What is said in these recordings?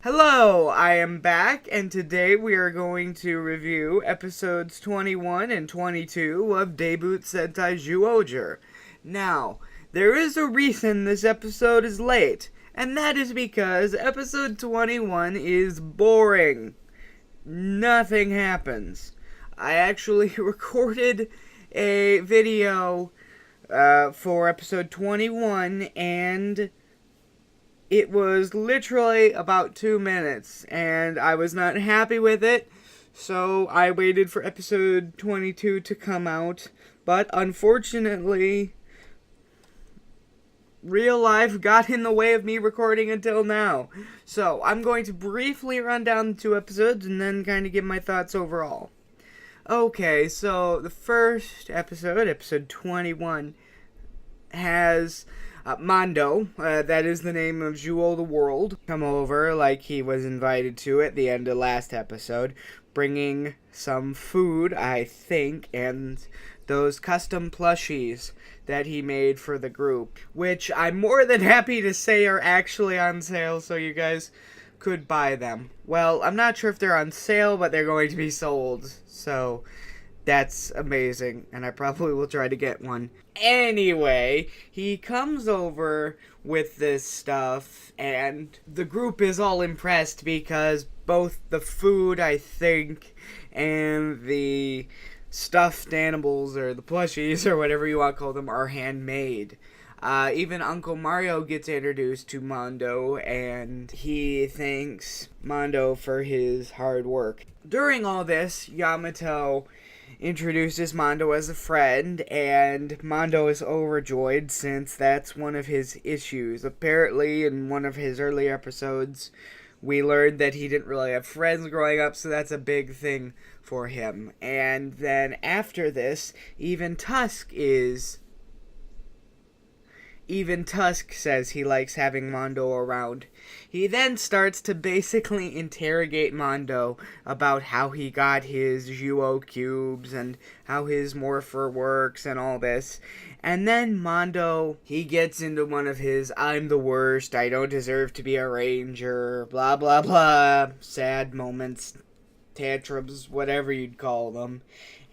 Hello, I am back, and today we are going to review episodes 21 and 22 of Doubutsu Sentai Zyuohger. Now, there is a reason this episode is late, and that is because episode 21 is boring. Nothing happens. I actually recorded a video for episode 21, and it was literally about 2 minutes, and I was not happy with it, so I waited for episode 22 to come out. But unfortunately, real life got in the way of me recording until now. So I'm going to briefly run down the two episodes and then kind of give my thoughts overall. Okay, so the first episode, episode 21, has Mondo, that is the name of Zyuoh the World, come over like he was invited to at the end of last episode, bringing some food, I think, and those custom plushies that he made for the group, which I'm more than happy to say are actually on sale, so you guys could buy them. Well, I'm not sure if they're on sale, but they're going to be sold, so that's amazing, and I probably will try to get one. Anyway, he comes over with this stuff, and the group is all impressed because both the food, I think, and the stuffed animals, or the plushies, or whatever you want to call them, are handmade. Even Uncle Mario gets introduced to Mondo, and he thanks Mondo for his hard work. During all this, Yamato introduces Mondo as a friend, and Mondo is overjoyed since that's one of his issues. Apparently, in one of his earlier episodes, we learned that he didn't really have friends growing up, so that's a big thing for him. And then after this, even Tusk says he likes having Mondo around. He then starts to basically interrogate Mondo about how he got his Zyuoh cubes and how his morpher works and all this. And then Mondo, he gets into one of his I'm the worst, I don't deserve to be a ranger, blah blah blah, sad moments, tantrums, whatever you'd call them.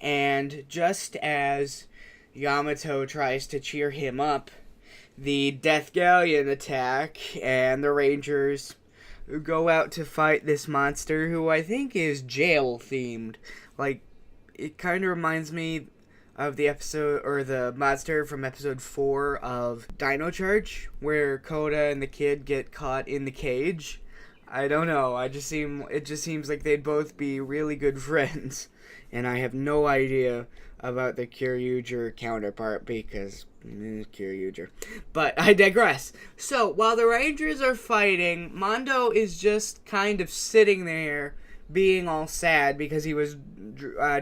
And just as Yamato tries to cheer him up, the Death Galleon attack, and the Rangers go out to fight this monster who I think is jail-themed. Like, it kind of reminds me of the episode, or the monster from episode 4 of Dino Charge, where Koda and the kid get caught in the cage. I don't know, it just seems like they'd both be really good friends, and I have no idea about the Kyoryuger counterpart because Kyoryuger. But I digress. So while the Rangers are fighting, Mondo is just kind of sitting there being all sad because he was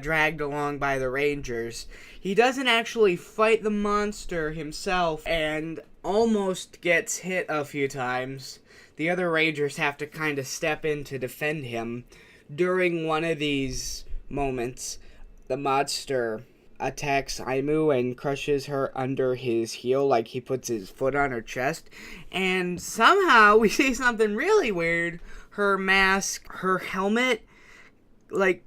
dragged along by the Rangers. He doesn't actually fight the monster himself and almost gets hit a few times. The other Rangers have to kind of step in to defend him. During one of these moments, the monster attacks Aimu and crushes her under his heel, like he puts his foot on her chest. And somehow we see something really weird. Her mask, her helmet, like,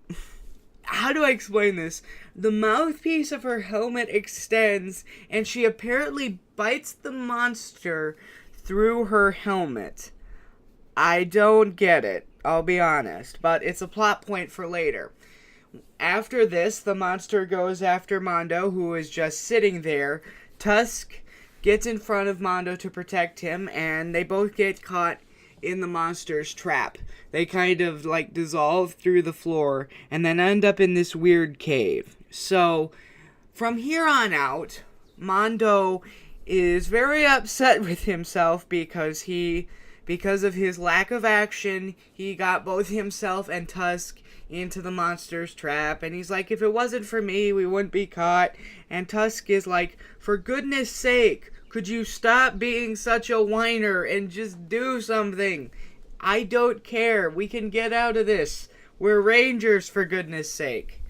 how do I explain this? The mouthpiece of her helmet extends, and she apparently bites the monster through her helmet. I don't get it, I'll be honest, but it's a plot point for later. After this, the monster goes after Mondo, who is just sitting there. Tusk gets in front of Mondo to protect him, and they both get caught in the monster's trap. They kind of, like, dissolve through the floor, and then end up in this weird cave. So, from here on out, Mondo is very upset with himself because of his lack of action, he got both himself and Tusk into the monster's trap, and he's like, if it wasn't for me, we wouldn't be caught. And Tusk is like, for goodness sake, could you stop being such a whiner and just do something? I don't care, we can get out of this. We're Rangers, for goodness sake.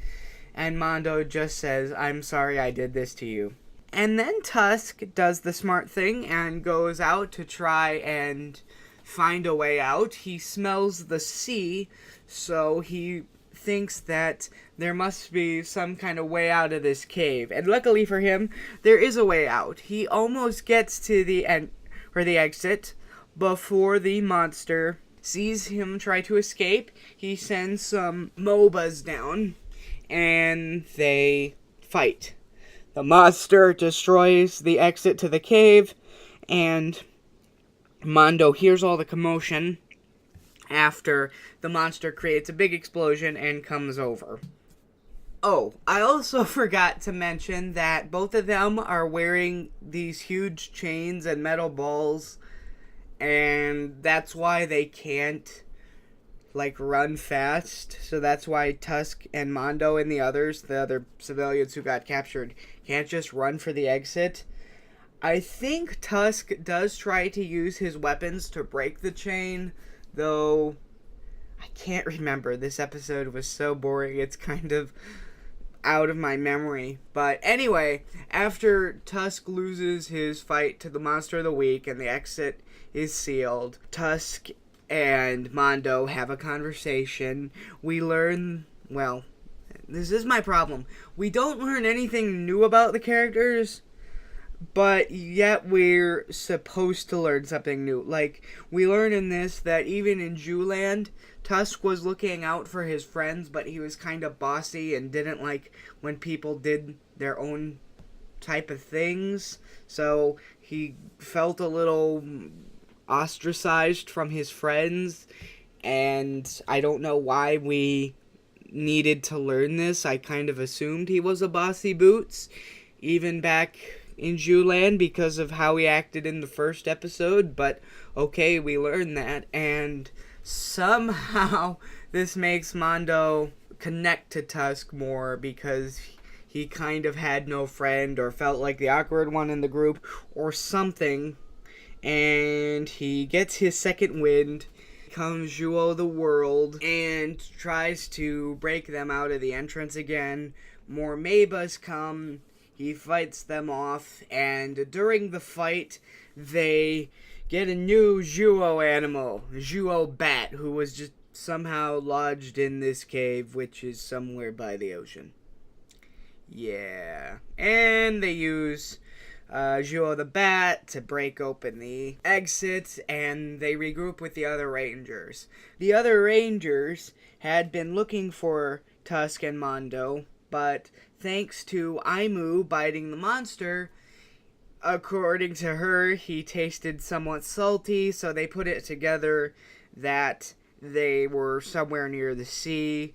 And Mondo just says, I'm sorry I did this to you. And then Tusk does the smart thing and goes out to try and find a way out. He smells the sea, so he thinks that there must be some kind of way out of this cave. And luckily for him, there is a way out. He almost gets to the exit before the monster sees him try to escape. He sends some MOBAs down, and they fight. The monster destroys the exit to the cave, and Mondo hears all the commotion after the monster creates a big explosion and comes over. Oh, I also forgot to mention that both of them are wearing these huge chains and metal balls, and that's why they can't, run fast. So that's why Tusk and Mondo and the other civilians who got captured, can't just run for the exit. I think Tusk does try to use his weapons to break the chain, though I can't remember. This episode was so boring, it's kind of out of my memory. But anyway, after Tusk loses his fight to the Monster of the Week and the exit is sealed, Tusk and Mondo have a conversation. We learn, well, this is my problem. We don't learn anything new about the characters, but yet we're supposed to learn something new. We learn in this that even in Zhuland, Tusk was looking out for his friends, but he was kind of bossy and didn't like when people did their own type of things. So he felt a little ostracized from his friends, and I don't know why we needed to learn this. I kind of assumed he was a bossy boots, even back in Zhuland, because of how he acted in the first episode, but okay, we learned that, and somehow this makes Mondo connect to Tusk more because he kind of had no friend or felt like the awkward one in the group or something, and he gets his second wind, becomes Zhuo the world, and tries to break them out of the entrance again. More Mabas come. He fights them off, and during the fight, they get a new Zhuo animal, Zhuo Bat, who was just somehow lodged in this cave, which is somewhere by the ocean. Yeah. And they use Zhuo the Bat to break open the exit, and they regroup with the other Rangers. The other Rangers had been looking for Tusk and Mondo, but thanks to Aimu biting the monster, according to her, he tasted somewhat salty, so they put it together that they were somewhere near the sea.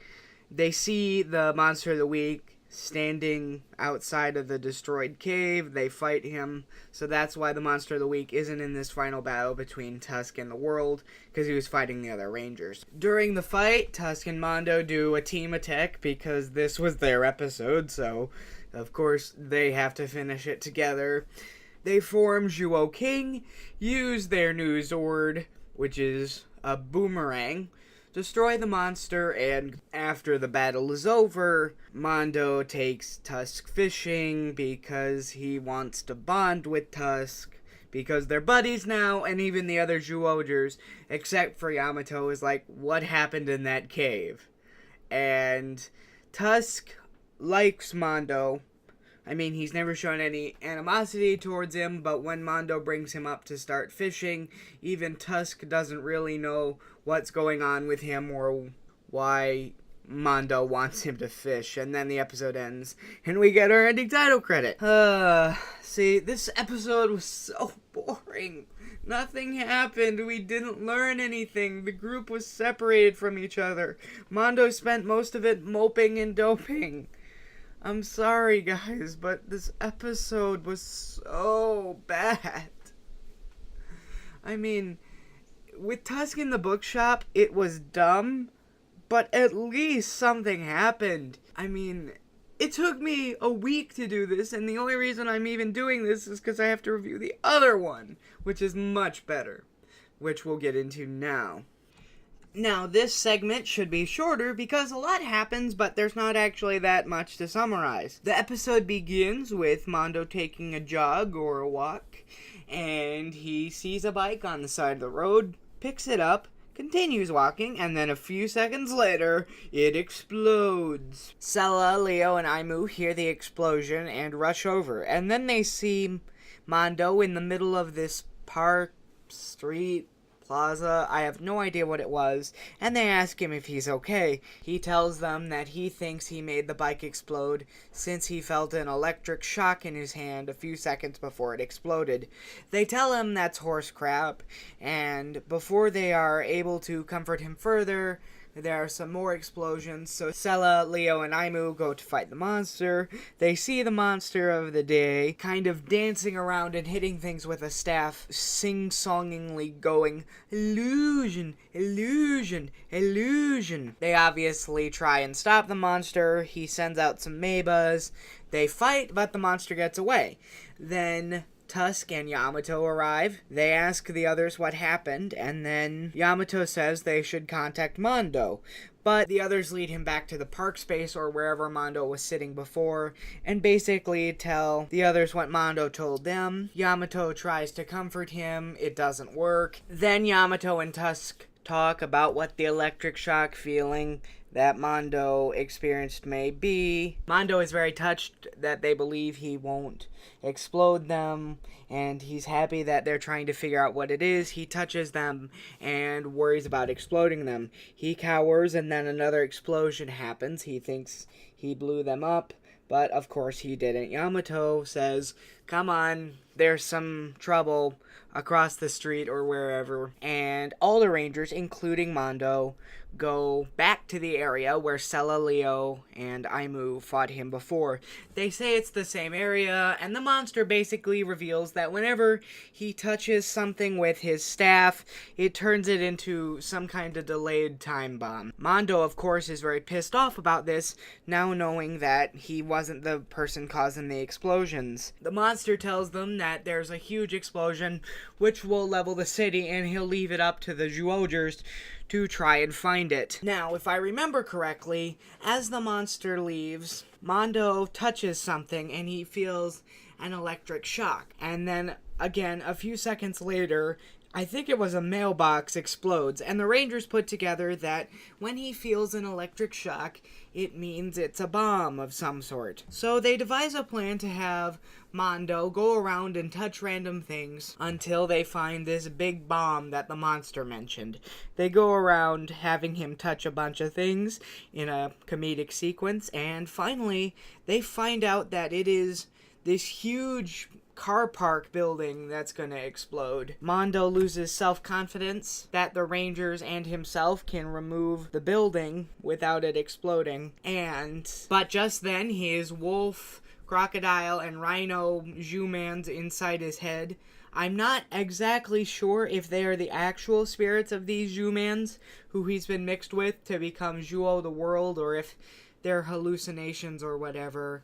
They see the Monster of the Week standing outside of the destroyed cave. They fight him, so that's why the Monster of the Week isn't in this final battle between Tusk and the world, because he was fighting the other Rangers. During the fight, Tusk and Mondo do a team attack because this was their episode, so of course they have to finish it together. They form Zhuo King, use their new Zord, which is a boomerang, destroy the monster, and after the battle is over, Mondo takes Tusk fishing because he wants to bond with Tusk, because they're buddies now, and even the other Zhuogers, except for Yamato, is like, what happened in that cave? And Tusk likes Mondo. I mean, he's never shown any animosity towards him, but when Mondo brings him up to start fishing, even Tusk doesn't really know what's going on with him or why Mondo wants him to fish. And then the episode ends, and we get our ending title credit. See, this episode was so boring. Nothing happened. We didn't learn anything. The group was separated from each other. Mondo spent most of it moping and doping. I'm sorry, guys, but this episode was so bad. I mean, with Tusk in the bookshop, it was dumb, but at least something happened. I mean, it took me a week to do this, and the only reason I'm even doing this is because I have to review the other one, which is much better, which we'll get into now. Now, this segment should be shorter because a lot happens, but there's not actually that much to summarize. The episode begins with Mondo taking a jog or a walk, and he sees a bike on the side of the road, picks it up, continues walking, and then a few seconds later, it explodes. Sella, Leo, and Aimu hear the explosion and rush over, and then they see Mondo in the middle of this park, street, plaza, I have no idea what it was, and they ask him if he's okay. He tells them that he thinks he made the bike explode since he felt an electric shock in his hand a few seconds before it exploded. They tell him that's horse crap, and before they are able to comfort him further, there are some more explosions, so Sella, Leo, and Aimu go to fight the monster. They see the monster of the day kind of dancing around and hitting things with a staff, sing-songingly going, "Illusion, illusion, illusion." They obviously try and stop the monster. He sends out some Mebas. They fight, but the monster gets away. Then Tusk and Yamato arrive. They ask the others what happened, and then Yamato says they should contact Mondo. But the others lead him back to the park space or wherever Mondo was sitting before, and basically tell the others what Mondo told them. Yamato tries to comfort him. It doesn't work. Then Yamato and Tusk talk about what the electric shock feeling that Mondo experienced may be. Mondo is very touched that they believe he won't explode them, and he's happy that they're trying to figure out what it is. He touches them and worries about exploding them. He cowers, and then another explosion happens. He thinks he blew them up, but of course he didn't. Yamato says, "Come on, there's some trouble across the street or wherever," and all the Rangers, including Mondo, go back to the area where Sella, Leo, and Aimu fought him before. They say it's the same area, and the monster basically reveals that whenever he touches something with his staff, it turns it into some kind of delayed time bomb. Mondo, of course, is very pissed off about this, now knowing that he wasn't the person causing the explosions. The monster tells them that there's a huge explosion which will level the city, and he'll leave it up to the Zyuohgers to try and find it. Now, if I remember correctly, as the monster leaves, Mondo touches something and he feels an electric shock. And then, again, a few seconds later, I think it was a mailbox, explodes, and the Rangers put together that when he feels an electric shock, it means it's a bomb of some sort. So they devise a plan to have Mondo go around and touch random things until they find this big bomb that the monster mentioned. They go around having him touch a bunch of things in a comedic sequence, and finally they find out that it is this huge car park building that's gonna explode. Mondo loses self-confidence that the Rangers and himself can remove the building without it exploding, but just then his wolf, crocodile, and rhino Zhu-mans inside his head. I'm not exactly sure if they are the actual spirits of these Zhu-mans who he's been mixed with to become Zhuo the world, or if they're hallucinations or whatever.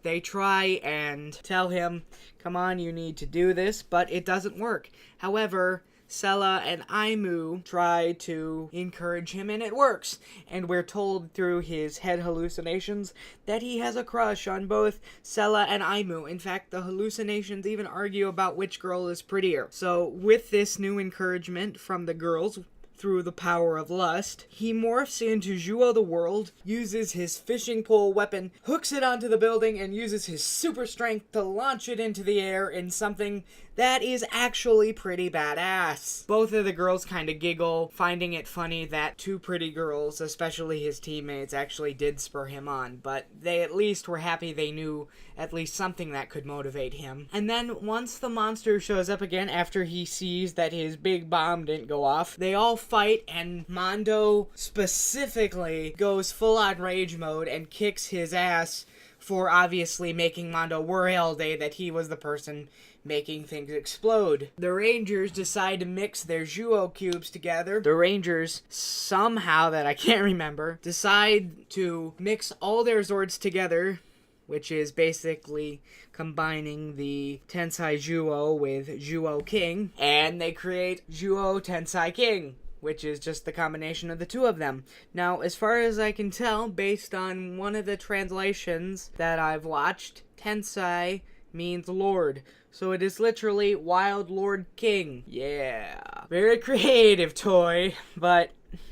They try and tell him, "Come on, you need to do this," but it doesn't work. However, Sella and Aimu try to encourage him, and it works. And we're told through his head hallucinations that he has a crush on both Sella and Aimu. In fact, the hallucinations even argue about which girl is prettier. So with this new encouragement from the girls, through the power of lust, he morphs into Zhuo the world, uses his fishing pole weapon, hooks it onto the building, and uses his super strength to launch it into the air in something that is actually pretty badass. Both of the girls kind of giggle, finding it funny that two pretty girls, especially his teammates, actually did spur him on, but they at least were happy they knew at least something that could motivate him. And then once the monster shows up again after he sees that his big bomb didn't go off, they all fight, and Mondo specifically goes full-on rage mode and kicks his ass for obviously making Mondo worry all day that he was the person making things explode. The Rangers decide to mix their Zhuo cubes together. The Rangers, somehow that I can't remember, decide to mix all their Zords together, which is basically combining the Tensai Zhuo with Zhuo King, and they create Zhuo Tensai King, which is just the combination of the two of them. Now, as far as I can tell, based on one of the translations that I've watched, Tensai means Lord. So it is literally Wild Lord King. Yeah. Very creative toy. But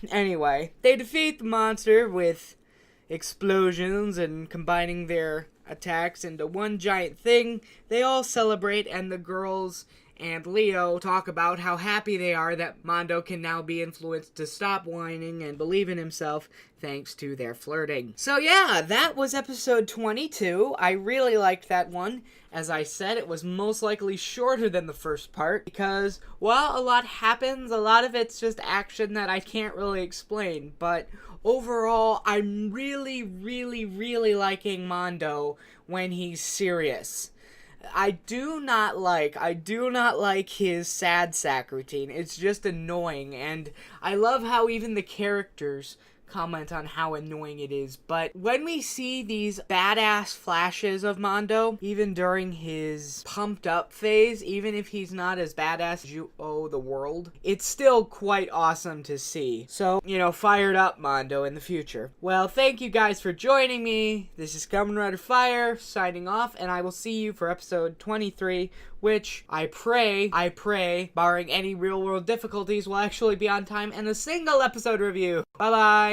anyway, they defeat the monster with explosions and combining their attacks into one giant thing. They all celebrate, and the girls and Leo talk about how happy they are that Mondo can now be influenced to stop whining and believe in himself thanks to their flirting. So yeah, that was episode 22. I really liked that one. As I said, it was most likely shorter than the first part because, while a lot happens, a lot of it's just action that I can't really explain. But overall, I'm really, really, really liking Mondo when he's serious. I do not like his sad sack routine. It's just annoying, and I love how even the characters comment on how annoying it is. But when we see these badass flashes of Mondo, even during his pumped up phase, even if he's not as badass as you owe the world, it's still quite awesome to see. So, fired up Mondo in the future. Well, thank you guys for joining me. This is Kamen Rider Fire signing off, and I will see you for episode 23, which I pray, barring any real world difficulties, will actually be on time and a single episode review. Bye bye.